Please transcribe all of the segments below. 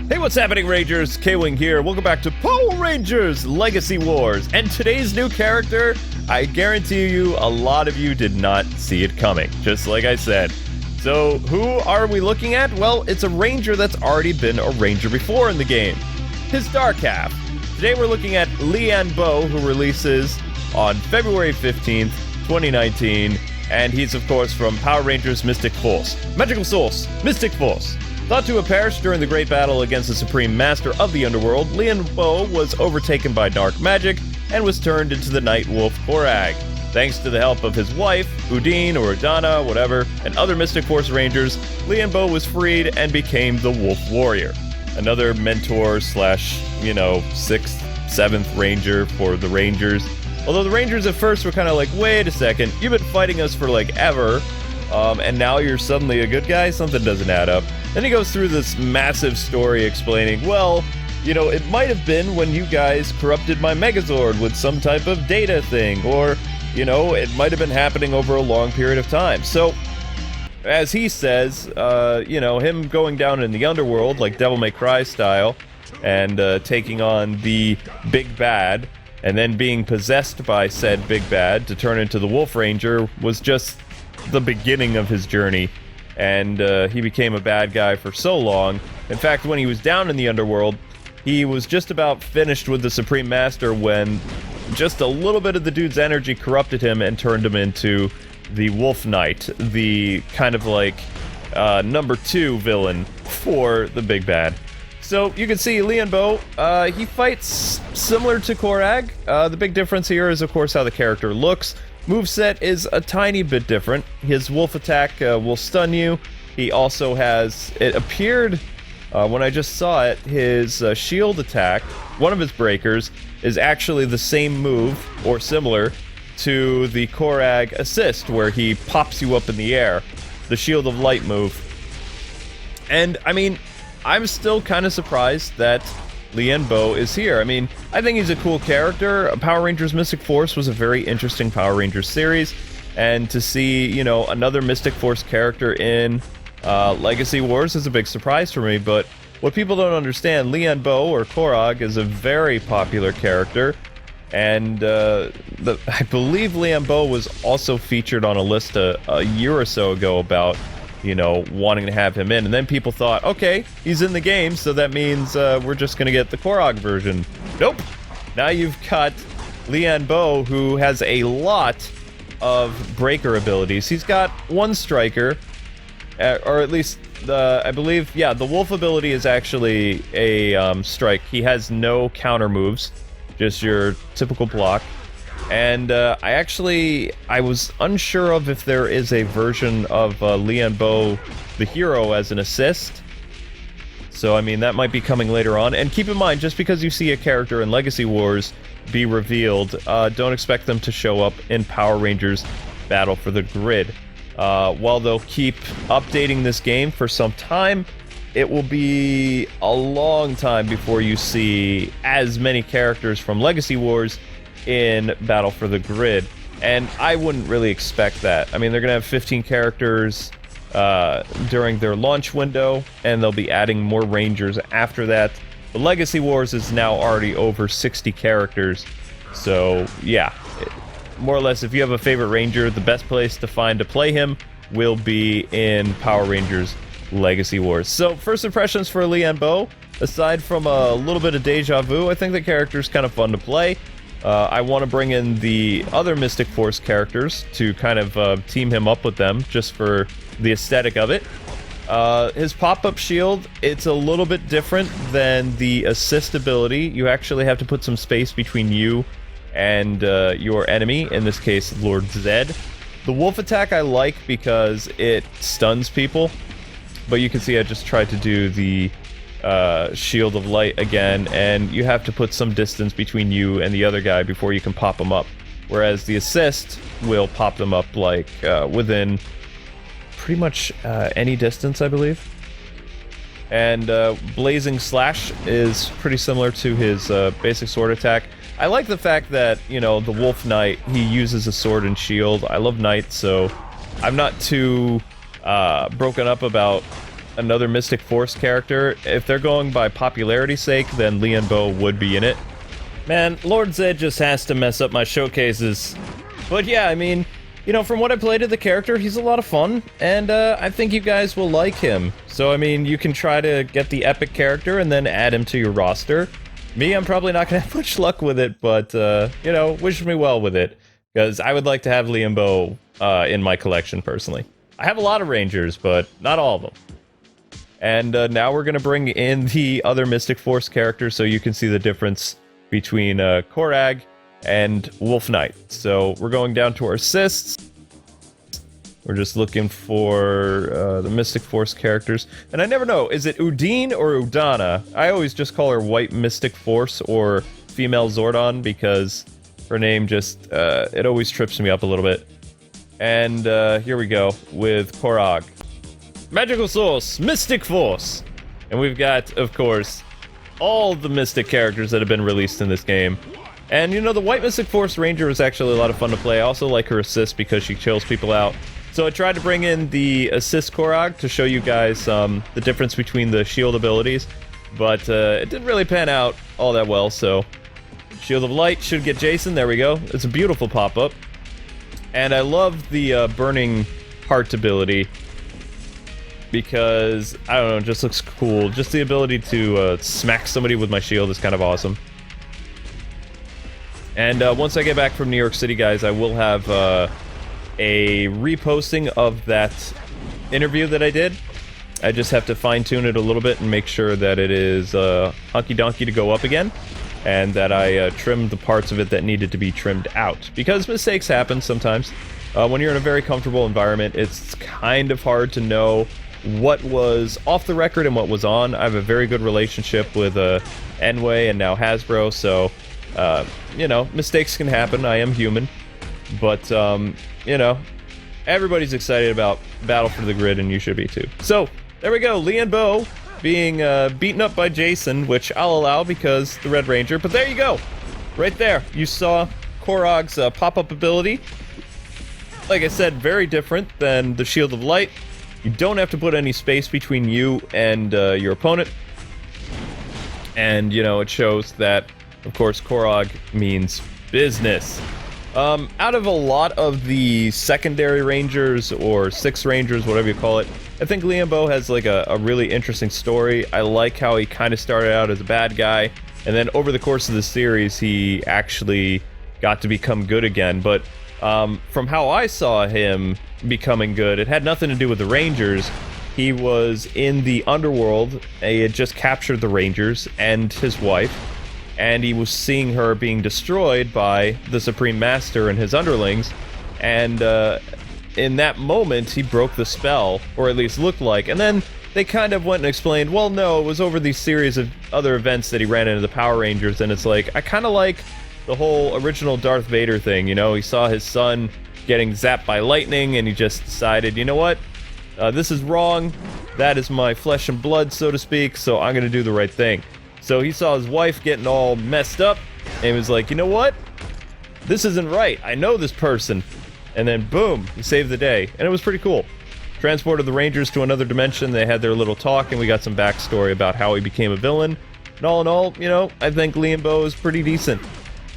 Hey, what's happening, Rangers? Kwing here. Welcome back to Power Rangers Legacy Wars. And today's new character, I guarantee you a lot of you did not see it coming, just like I said. So, who are we looking at? Well, it's a Ranger that's already been a Ranger before in the game. His dark half. Today we're looking at Leanbow, who releases on February 15th, 2019. And he's, of course, from Power Rangers Mystic Force. Magical Source, Mystic Force. Thought to have perished during the great battle against the Supreme Master of the Underworld, Leanbow was overtaken by dark magic and was turned into the Night Wolf Korag. Thanks to the help of his wife, Udine or Dana, whatever, and other Mystic Force Rangers, Leanbow was freed and became the Wolf Warrior. Another mentor slash, 6th, 7th Ranger for the Rangers. Although the Rangers at first were kind of like, wait a second, you've been fighting us for like ever, and now you're suddenly a good guy? Something doesn't add up. Then he goes through this massive story explaining, well, it might have been when you guys corrupted my Megazord with some type of data thing, or, it might have been happening over a long period of time. So, as he says, him going down in the underworld, like Devil May Cry style, and taking on the big bad, and then being possessed by said big bad to turn into the Wolf Ranger was just the beginning of his journey. And he became a bad guy for so long. In fact, when he was down in the underworld, he was just about finished with the Supreme Master when just a little bit of the dude's energy corrupted him and turned him into the Wolf Knight, the kind of like number 2 villain for the big bad. So you can see Leanbow, he fights similar to Korag. The big difference here is, of course, how the character looks. Moveset is a tiny bit different. His wolf attack will stun you. He also has, it appeared when I just saw it, his shield attack, one of his breakers, is actually the same move, or similar, to the Korag assist, where he pops you up in the air. The Shield of Light move. And, I'm still kind of surprised that Leanbow is here. I think he's a cool character. Power Rangers Mystic Force was a very interesting Power Rangers series, and to see, another Mystic Force character in Legacy Wars is a big surprise for me. But what people don't understand, Leanbow, or Korag, is a very popular character, and I believe Leanbow was also featured on a list a year or so ago about wanting to have him in. And then people thought, okay, he's in the game, so that means we're just going to get the Korag version. Nope. Now you've got Leanbow, who has a lot of breaker abilities. He's got one striker, or at least, I believe, the wolf ability is actually a strike. He has no counter moves, just your typical block. And I was unsure of if there is a version of Leanbow the hero as an assist. So, that might be coming later on. And keep in mind, just because you see a character in Legacy Wars be revealed, don't expect them to show up in Power Rangers Battle for the Grid. While they'll keep updating this game for some time, it will be a long time before you see as many characters from Legacy Wars in Battle for the Grid, and I wouldn't really expect that. They're gonna have 15 characters during their launch window, and they'll be adding more Rangers after that. The Legacy Wars is now already over 60 characters, so yeah, more or less, if you have a favorite Ranger, the best place to find to play him will be in Power Rangers Legacy Wars. So, first impressions for Leanbow, aside from a little bit of deja vu, I think the character's kind of fun to play. I want to bring in the other Mystic Force characters to kind of team him up with them, just for the aesthetic of it. His pop-up shield, it's a little bit different than the assist ability. You actually have to put some space between you and your enemy, in this case, Lord Zed. The wolf attack I like because it stuns people, but you can see I just tried to do the Shield of Light again, and you have to put some distance between you and the other guy before you can pop them up. Whereas the assist will pop them up like within pretty much any distance, I believe. And Blazing Slash is pretty similar to his basic sword attack. I like the fact that, the Wolf Knight, he uses a sword and shield. I love Knights, so I'm not too broken up about another Mystic Force character. If they're going by popularity sake, then Leanbow would be in it. Man, Lord Zed just has to mess up my showcases. But yeah, I mean, you know, from what I played of the character, he's a lot of fun, and I think you guys will like him. So, I mean, you can try to get the epic character and then add him to your roster. Me, I'm probably not going to have much luck with it, but, you know, wish me well with it. Because I would like to have Leanbow in my collection, personally. I have a lot of Rangers, but not all of them. And now we're going to bring in the other Mystic Force characters so you can see the difference between Korag and Wolf Knight. So we're going down to our assists. We're just looking for the Mystic Force characters. And I never know, is it Udine or Udana? I always just call her White Mystic Force or Female Zordon because her name just, it always trips me up a little bit. And here we go with Korag. Magical Source, Mystic Force. And we've got, of course, all the Mystic characters that have been released in this game. And, you know, the White Mystic Force Ranger is actually a lot of fun to play. I also like her assist because she chills people out. So I tried to bring in the assist Korag to show you guys the difference between the shield abilities. But it didn't really pan out all that well, so... Shield of Light should get Jason. There we go. It's a beautiful pop-up. And I love the Burning Heart ability. Because, I don't know, it just looks cool. Just the ability to smack somebody with my shield is kind of awesome. And once I get back from New York City, guys, I will have a reposting of that interview that I did. I just have to fine-tune it a little bit and make sure that it is hunky-donkey to go up again. And that I trimmed the parts of it that needed to be trimmed out. Because mistakes happen sometimes. When you're in a very comfortable environment, it's kind of hard to know what was off the record and what was on. I have a very good relationship with Enway and now Hasbro, so... you know, mistakes can happen. I am human. But, you know, everybody's excited about Battle for the Grid, and you should be too. So, there we go. Leanbow being beaten up by Jason, which I'll allow because the Red Ranger. But there you go. Right there. You saw Korag's pop-up ability. Like I said, very different than the Shield of Light. You don't have to put any space between you and your opponent. And, you know, it shows that... Of course, Korag means business. Out of a lot of the secondary rangers, or six rangers, whatever you call it, I think Leanbow has like a really interesting story. I like how he kind of started out as a bad guy, and then over the course of the series, he actually got to become good again. But from how I saw him becoming good, it had nothing to do with the Rangers. He was in the underworld, he had just captured the Rangers and his wife, and he was seeing her being destroyed by the Supreme Master and his underlings, and in that moment he broke the spell, or at least looked like, and then they kind of went and explained, well, no, it was over these series of other events that he ran into the Power Rangers, and it's like, I kind of like the whole original Darth Vader thing, you know, he saw his son getting zapped by lightning, and he just decided, you know what, this is wrong, that is my flesh and blood, so to speak, so I'm gonna do the right thing. So he saw his wife getting all messed up, and he was like, you know what? This isn't right. I know this person. And then, boom, he saved the day. And it was pretty cool. Transported the Rangers to another dimension. They had their little talk, and we got some backstory about how he became a villain. And all in all, you know, I think Leanbow is pretty decent.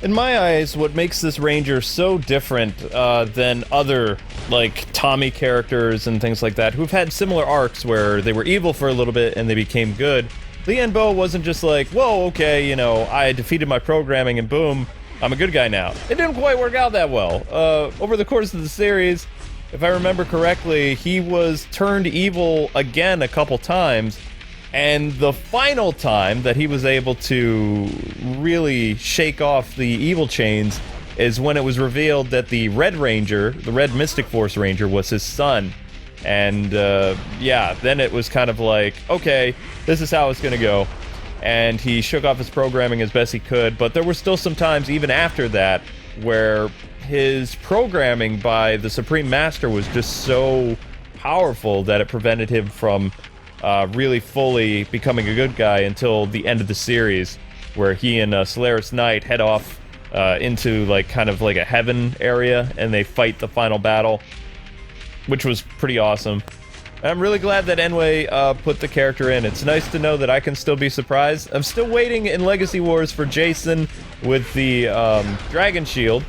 In my eyes, what makes this Ranger so different than other, like, Tommy characters and things like that, who've had similar arcs where they were evil for a little bit and they became good, Leanbow wasn't just like, whoa, okay, you know, I defeated my programming and boom, I'm a good guy now. It didn't quite work out that well. Over the course of the series, if I remember correctly, he was turned evil again a couple times, and the final time that he was able to really shake off the evil chains is when it was revealed that the Red Ranger, the Red Mystic Force Ranger, was his son. And, yeah, then it was kind of like, okay, this is how it's gonna go. And he shook off his programming as best he could, but there were still some times, even after that, where his programming by the Supreme Master was just so powerful that it prevented him from really fully becoming a good guy until the end of the series, where he and Solaris Knight head off into, like, kind of like a heaven area, and they fight the final battle, which was pretty awesome. I'm really glad that Enway put the character in. It's nice to know that I can still be surprised. I'm still waiting in Legacy Wars for Jason with the Dragon Shield,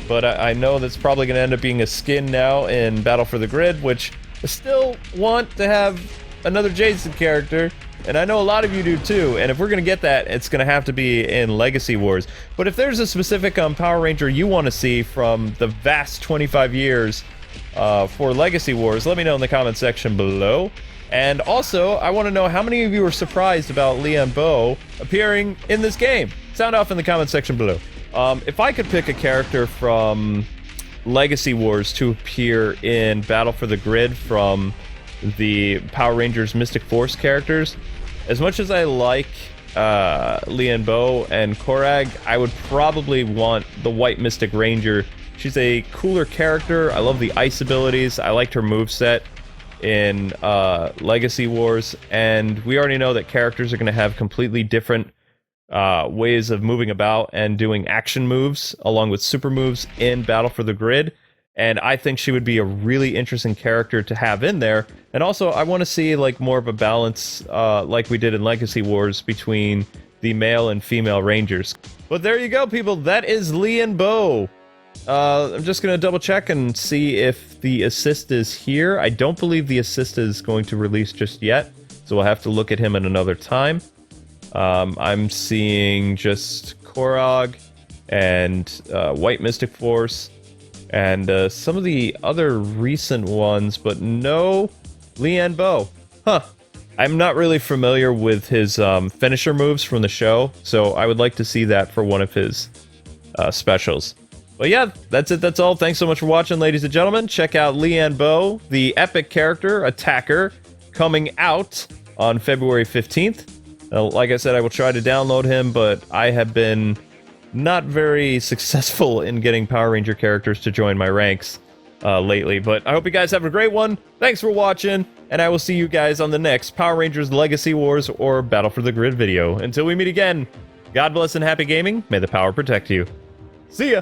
but I know that's probably going to end up being a skin now in Battle for the Grid, which I still want to have another Jason character, and I know a lot of you do too, and if we're going to get that, it's going to have to be in Legacy Wars. But if there's a specific Power Ranger you want to see from the vast 25 years for Legacy Wars, let me know in the comment section below. And also, I want to know how many of you were surprised about Leanbow appearing in this game. Sound off in the comment section below. If I could pick a character from Legacy Wars to appear in Battle for the Grid from the Power Rangers Mystic Force characters, as much as I like Leanbow and Korag, I would probably want the White Mystic Ranger. She's a cooler character. I love the ice abilities. I liked her moveset in Legacy Wars, and we already know that characters are going to have completely different ways of moving about and doing action moves along with super moves in Battle for the Grid, and I think she would be a really interesting character to have in there. And also, I want to see like more of a balance like we did in Legacy Wars between the male and female Rangers. But there you go, people. That is Leanbow. I'm just going to double check and see if the assist is here. I don't believe the assist is going to release just yet, so we'll have to look at him at another time. I'm seeing just Korag and White Mystic Force and some of the other recent ones, but no Leanbow. Huh. I'm not really familiar with his finisher moves from the show, so I would like to see that for one of his specials. But yeah, that's it, that's all. Thanks so much for watching, ladies and gentlemen. Check out Leanbow, the epic character, Attacker, coming out on February 15th. Like I said, I will try to download him, but I have been not very successful in getting Power Ranger characters to join my ranks lately. But I hope you guys have a great one. Thanks for watching, and I will see you guys on the next Power Rangers Legacy Wars or Battle for the Grid video. Until we meet again, God bless and happy gaming. May the power protect you. See ya!